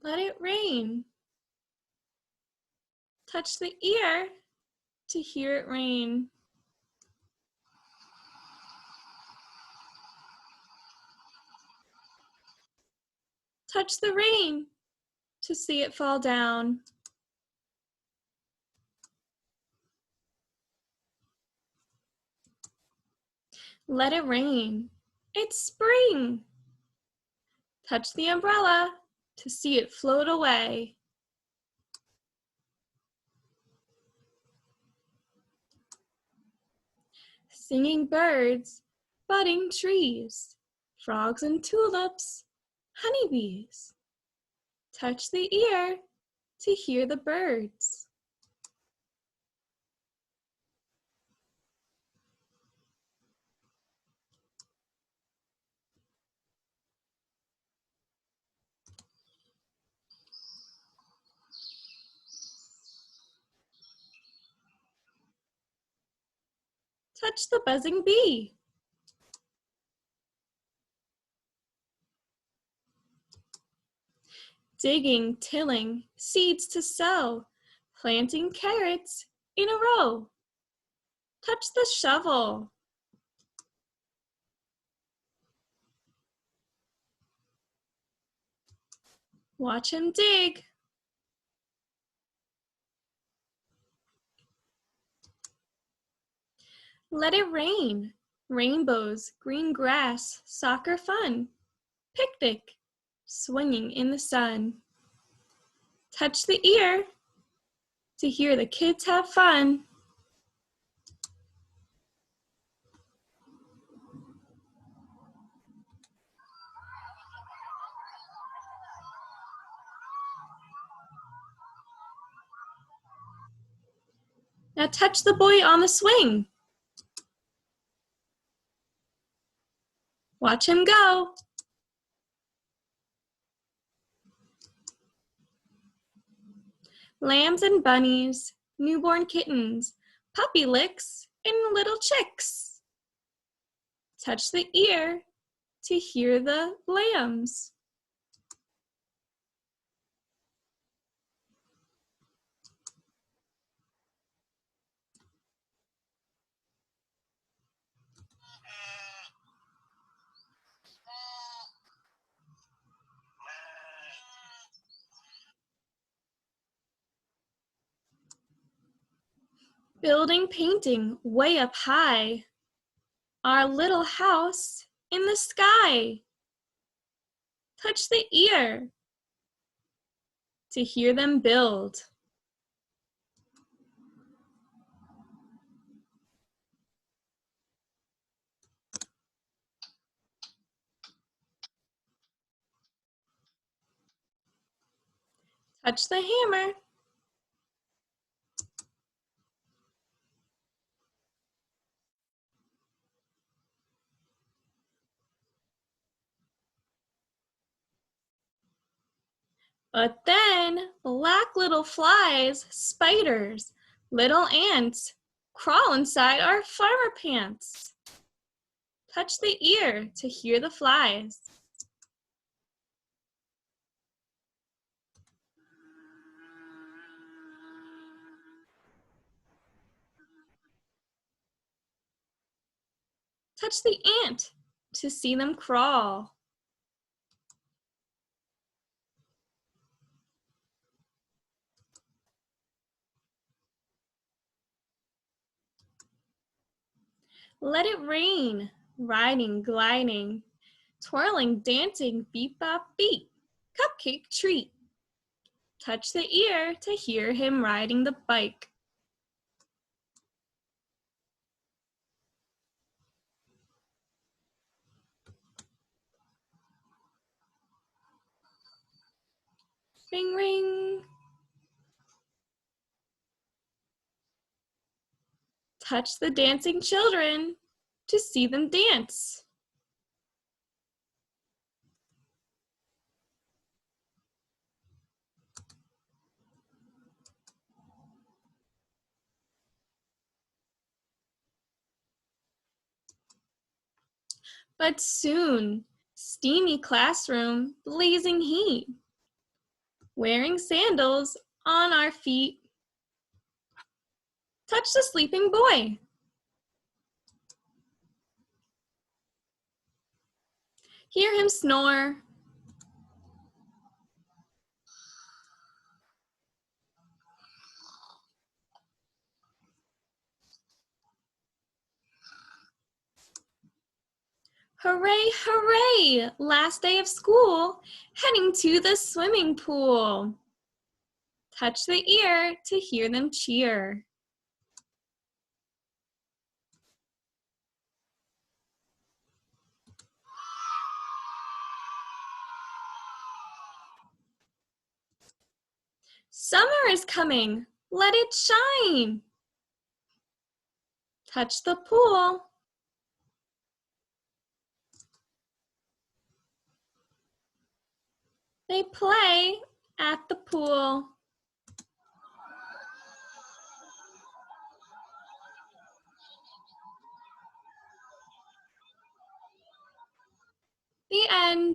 Let it rain. Touch the ear to hear it rain. Touch the rain to see it fall down. Let it rain. It's spring. Touch the umbrella to see it float away. Singing birds, budding trees, frogs and tulips, honeybees. Touch the ear to hear the birds. Touch the buzzing bee. Digging, tilling, seeds to sow, planting carrots in a row. Touch the shovel. Watch him dig. Let it rain. Rainbows, green grass, soccer fun. Picnic, swinging in the sun. Touch the ear to hear the kids have fun. Now touch the boy on the swing. Watch him go. Lambs and bunnies, newborn kittens, puppy licks, and little chicks. Touch the ear to hear the lambs. Building, painting, way up high. Our little house in the sky. Touch the ear to hear them build. Touch the hammer. But then black little flies, spiders, little ants crawl inside our farmer pants. Touch the ear to hear the flies. Touch the ant to see them crawl. Let it rain, riding, gliding, twirling, dancing, beep bop beep, cupcake treat. Touch the ear to hear him riding the bike. Ring, ring. Touch the dancing children to see them dance. But soon, steamy classroom, blazing heat. wearing sandals on our feet. Touch the sleeping boy. Hear him snore. Hooray, hooray! Last day of school, heading to the swimming pool. Touch the ear to hear them cheer. Summer is coming, let it shine. Touch the pool. They play at the pool. The end.